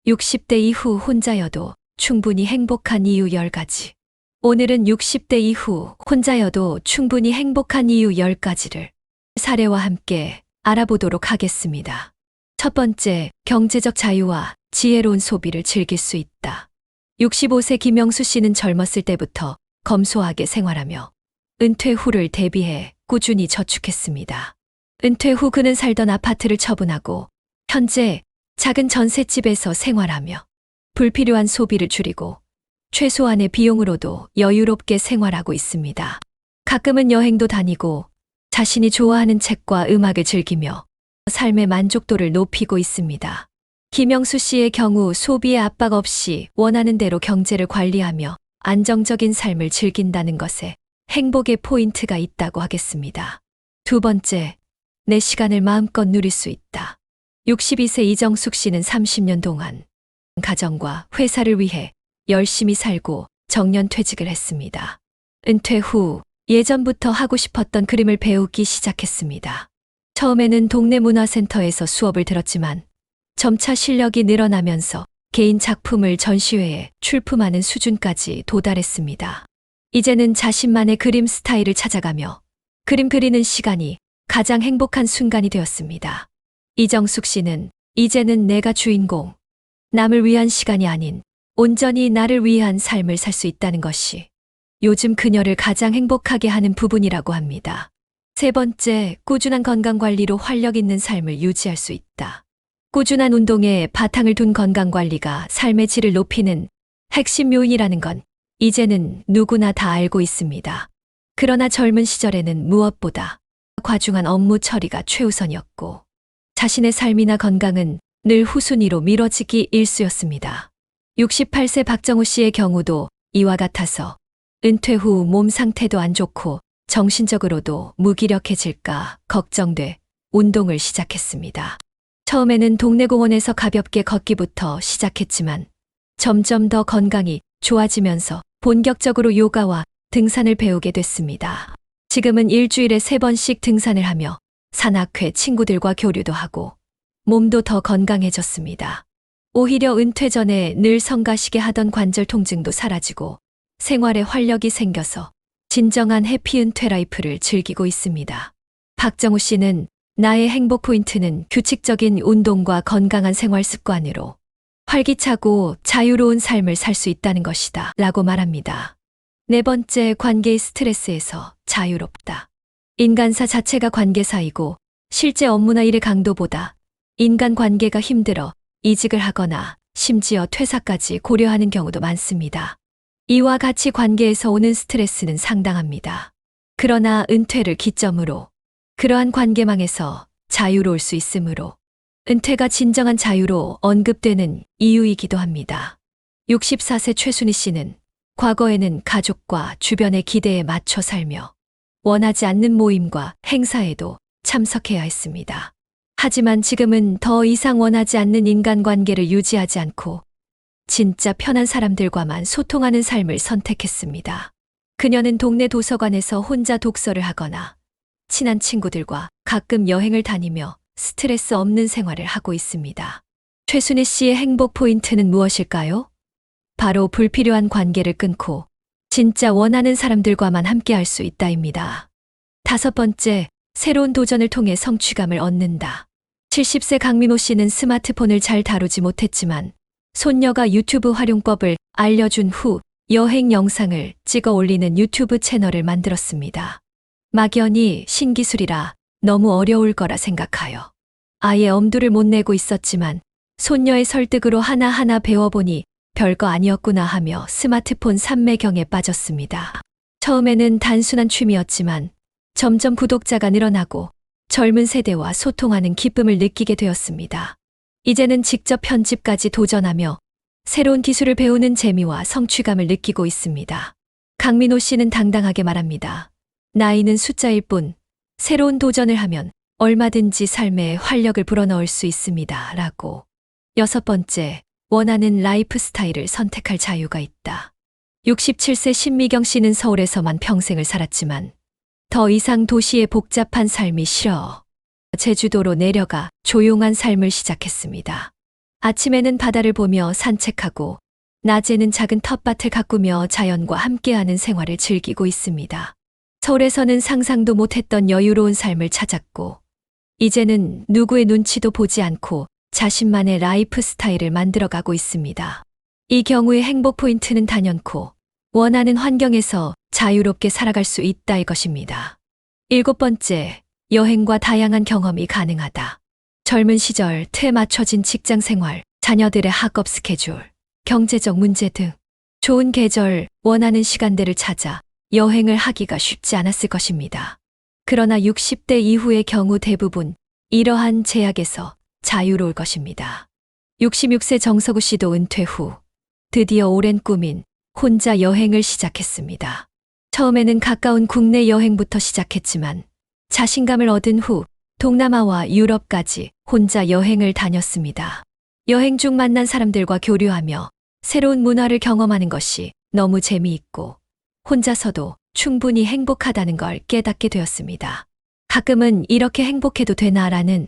60대 이후 혼자여도 충분히 행복한 이유 10가지. 오늘은 60대 이후 혼자여도 충분히 행복한 이유 10가지를 사례와 함께 알아보도록 하겠습니다. 첫 번째, 경제적 자유와 지혜로운 소비를 즐길 수 있다. 65세 김영수 씨는 젊었을 때부터 검소하게 생활하며 은퇴 후를 대비해 꾸준히 저축했습니다. 은퇴 후 그는 살던 아파트를 처분하고 현재 작은 전셋집에서 생활하며 불필요한 소비를 줄이고 최소한의 비용으로도 여유롭게 생활하고 있습니다. 가끔은 여행도 다니고 자신이 좋아하는 책과 음악을 즐기며 삶의 만족도를 높이고 있습니다. 김영수 씨의 경우 소비의 압박 없이 원하는 대로 경제를 관리하며 안정적인 삶을 즐긴다는 것에 행복의 포인트가 있다고 하겠습니다. 두 번째, 내 시간을 마음껏 누릴 수 있다. 62세 이정숙 씨는 30년 동안 가정과 회사를 위해 열심히 살고 정년퇴직을 했습니다. 은퇴 후 예전부터 하고 싶었던 그림을 배우기 시작했습니다. 처음에는 동네 문화센터에서 수업을 들었지만 점차 실력이 늘어나면서 개인 작품을 전시회에 출품하는 수준까지 도달했습니다. 이제는 자신만의 그림 스타일을 찾아가며 그림 그리는 시간이 가장 행복한 순간이 되었습니다. 이정숙 씨는 이제는 내가 주인공, 남을 위한 시간이 아닌 온전히 나를 위한 삶을 살 수 있다는 것이 요즘 그녀를 가장 행복하게 하는 부분이라고 합니다. 세 번째, 꾸준한 건강관리로 활력 있는 삶을 유지할 수 있다. 꾸준한 운동에 바탕을 둔 건강관리가 삶의 질을 높이는 핵심 요인이라는 건 이제는 누구나 다 알고 있습니다. 그러나 젊은 시절에는 무엇보다 과중한 업무 처리가 최우선이었고 자신의 삶이나 건강은 늘 후순위로 미뤄지기 일쑤였습니다. 68세 박정우 씨의 경우도 이와 같아서 은퇴 후 몸 상태도 안 좋고 정신적으로도 무기력해질까 걱정돼 운동을 시작했습니다. 처음에는 동네 공원에서 가볍게 걷기부터 시작했지만 점점 더 건강이 좋아지면서 본격적으로 요가와 등산을 배우게 됐습니다. 지금은 일주일에 3번씩 등산을 하며 산악회 친구들과 교류도 하고 몸도 더 건강해졌습니다. 오히려 은퇴 전에 늘 성가시게 하던 관절 통증도 사라지고 생활에 활력이 생겨서 진정한 해피 은퇴 라이프를 즐기고 있습니다. 박정우 씨는 나의 행복 포인트는 규칙적인 운동과 건강한 생활 습관으로 활기차고 자유로운 삶을 살 수 있다는 것이다 라고 말합니다. 네 번째, 관계의 스트레스에서 자유롭다. 인간사 자체가 관계사이고 실제 업무나 일의 강도보다 인간관계가 힘들어 이직을 하거나 심지어 퇴사까지 고려하는 경우도 많습니다. 이와 같이 관계에서 오는 스트레스는 상당합니다. 그러나 은퇴를 기점으로 그러한 관계망에서 자유로울 수 있으므로 은퇴가 진정한 자유로 언급되는 이유이기도 합니다. 64세 최순희 씨는 과거에는 가족과 주변의 기대에 맞춰 살며 원하지 않는 모임과 행사에도 참석해야 했습니다. 하지만 지금은 더 이상 원하지 않는 인간관계를 유지하지 않고 진짜 편한 사람들과만 소통하는 삶을 선택했습니다. 그녀는 동네 도서관에서 혼자 독서를 하거나 친한 친구들과 가끔 여행을 다니며 스트레스 없는 생활을 하고 있습니다. 최순희 씨의 행복 포인트는 무엇일까요? 바로 불필요한 관계를 끊고 진짜 원하는 사람들과만 함께할 수 있다입니다. 다섯 번째, 새로운 도전을 통해 성취감을 얻는다. 70세 강민호 씨는 스마트폰을 잘 다루지 못했지만 손녀가 유튜브 활용법을 알려준 후 여행 영상을 찍어 올리는 유튜브 채널을 만들었습니다. 막연히 신기술이라 너무 어려울 거라 생각하여 아예 엄두를 못 내고 있었지만 손녀의 설득으로 하나하나 배워보니 별거 아니었구나 하며 스마트폰 삼매경에 빠졌습니다. 처음에는 단순한 취미였지만 점점 구독자가 늘어나고 젊은 세대와 소통하는 기쁨을 느끼게 되었습니다. 이제는 직접 편집까지 도전하며 새로운 기술을 배우는 재미와 성취감을 느끼고 있습니다. 강민호 씨는 당당하게 말합니다. 나이는 숫자일 뿐 새로운 도전을 하면 얼마든지 삶에 활력을 불어넣을 수 있습니다. 라고. 여섯 번째, 원하는 라이프 스타일을 선택할 자유가 있다. 67세 신미경 씨는 서울에서만 평생을 살았지만 더 이상 도시의 복잡한 삶이 싫어 제주도로 내려가 조용한 삶을 시작했습니다. 아침에는 바다를 보며 산책하고 낮에는 작은 텃밭을 가꾸며 자연과 함께하는 생활을 즐기고 있습니다. 서울에서는 상상도 못했던 여유로운 삶을 찾았고 이제는 누구의 눈치도 보지 않고 자신만의 라이프 스타일을 만들어가고 있습니다. 이 경우의 행복 포인트는 단연코 원하는 환경에서 자유롭게 살아갈 수 있다의 것입니다. 7번째, 여행과 다양한 경험이 가능하다. 젊은 시절 틀에 맞춰진 직장 생활, 자녀들의 학업 스케줄, 경제적 문제 등 좋은 계절, 원하는 시간대를 찾아 여행을 하기가 쉽지 않았을 것입니다. 그러나 60대 이후의 경우 대부분 이러한 제약에서 자유로울 것입니다. 66세 정서구 씨도 은퇴 후 드디어 오랜 꿈인 혼자 여행을 시작했습니다. 처음에는 가까운 국내 여행부터 시작했지만 자신감을 얻은 후 동남아와 유럽까지 혼자 여행을 다녔습니다. 여행 중 만난 사람들과 교류하며 새로운 문화를 경험하는 것이 너무 재미있고 혼자서도 충분히 행복하다는 걸 깨닫게 되었습니다. 가끔은 이렇게 행복해도 되나라는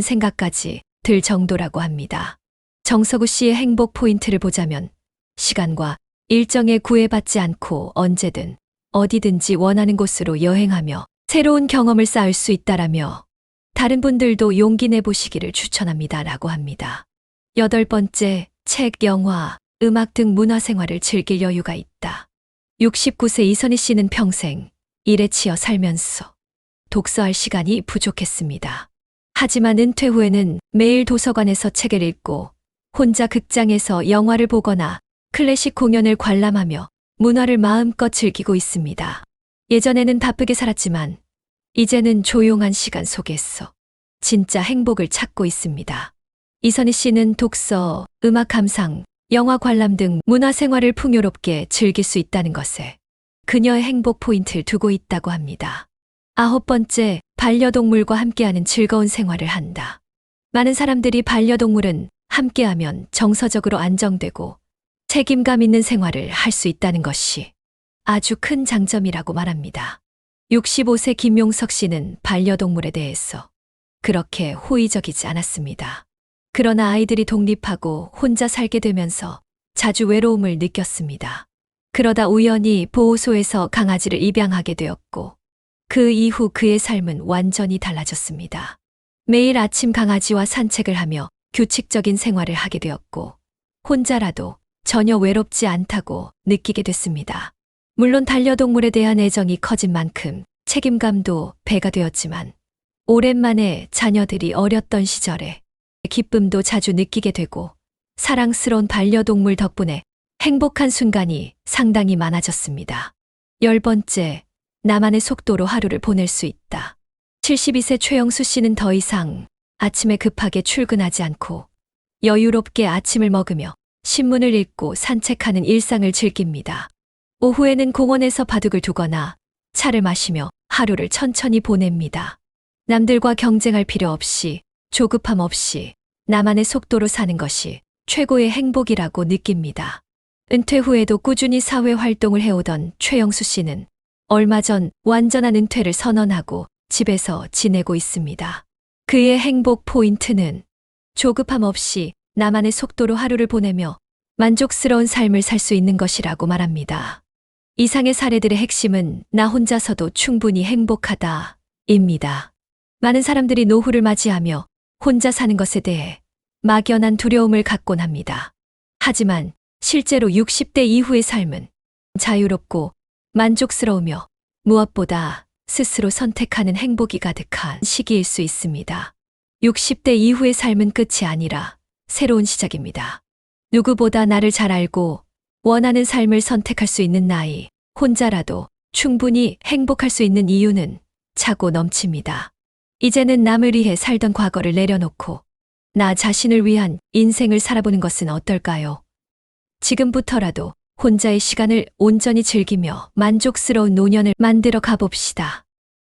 생각까지 들 정도라고 합니다. 정서구 씨의 행복 포인트를 보자면 시간과 일정에 구애받지 않고 언제든 어디든지 원하는 곳으로 여행하며 새로운 경험을 쌓을 수 있다라며 다른 분들도 용기 내보시기를 추천합니다 라고 합니다. 8번째, 책, 영화, 음악 등 문화생활을 즐길 여유가 있다. 69세 이선희 씨는 평생 일에 치여 살면서 독서할 시간이 부족했습니다. 하지만 은퇴 후에는 매일 도서관에서 책을 읽고 혼자 극장에서 영화를 보거나 클래식 공연을 관람하며 문화를 마음껏 즐기고 있습니다. 예전에는 바쁘게 살았지만 이제는 조용한 시간 속에서 진짜 행복을 찾고 있습니다. 이선희 씨는 독서, 음악 감상, 영화 관람 등 문화생활을 풍요롭게 즐길 수 있다는 것에 그녀의 행복 포인트를 두고 있다고 합니다. 9번째, 반려동물과 함께하는 즐거운 생활을 한다. 많은 사람들이 반려동물은 함께하면 정서적으로 안정되고 책임감 있는 생활을 할 수 있다는 것이 아주 큰 장점이라고 말합니다. 65세 김용석 씨는 반려동물에 대해서 그렇게 호의적이지 않았습니다. 그러나 아이들이 독립하고 혼자 살게 되면서 자주 외로움을 느꼈습니다. 그러다 우연히 보호소에서 강아지를 입양하게 되었고 그 이후 그의 삶은 완전히 달라졌습니다. 매일 아침 강아지와 산책을 하며 규칙적인 생활을 하게 되었고 혼자라도 전혀 외롭지 않다고 느끼게 됐습니다. 물론 반려동물에 대한 애정이 커진 만큼 책임감도 배가 되었지만 오랜만에 자녀들이 어렸던 시절에 기쁨도 자주 느끼게 되고 사랑스러운 반려동물 덕분에 행복한 순간이 상당히 많아졌습니다. 10번째, 나만의 속도로 하루를 보낼 수 있다. 72세 최영수 씨는 더 이상 아침에 급하게 출근하지 않고 여유롭게 아침을 먹으며 신문을 읽고 산책하는 일상을 즐깁니다. 오후에는 공원에서 바둑을 두거나 차를 마시며 하루를 천천히 보냅니다. 남들과 경쟁할 필요 없이 조급함 없이 나만의 속도로 사는 것이 최고의 행복이라고 느낍니다. 은퇴 후에도 꾸준히 사회 활동을 해오던 최영수 씨는 얼마 전 완전한 은퇴를 선언하고 집에서 지내고 있습니다. 그의 행복 포인트는 조급함 없이 나만의 속도로 하루를 보내며 만족스러운 삶을 살 수 있는 것이라고 말합니다. 이상의 사례들의 핵심은 나 혼자서도 충분히 행복하다 입니다. 많은 사람들이 노후를 맞이하며 혼자 사는 것에 대해 막연한 두려움을 갖곤 합니다. 하지만 실제로 60대 이후의 삶은 자유롭고 만족스러우며 무엇보다 스스로 선택하는 행복이 가득한 시기일 수 있습니다. 60대 이후의 삶은 끝이 아니라 새로운 시작입니다. 누구보다 나를 잘 알고 원하는 삶을 선택할 수 있는 나이, 혼자라도 충분히 행복할 수 있는 이유는 차고 넘칩니다. 이제는 남을 위해 살던 과거를 내려놓고 나 자신을 위한 인생을 살아보는 것은 어떨까요? 지금부터라도 혼자의 시간을 온전히 즐기며 만족스러운 노년을 만들어 가봅시다.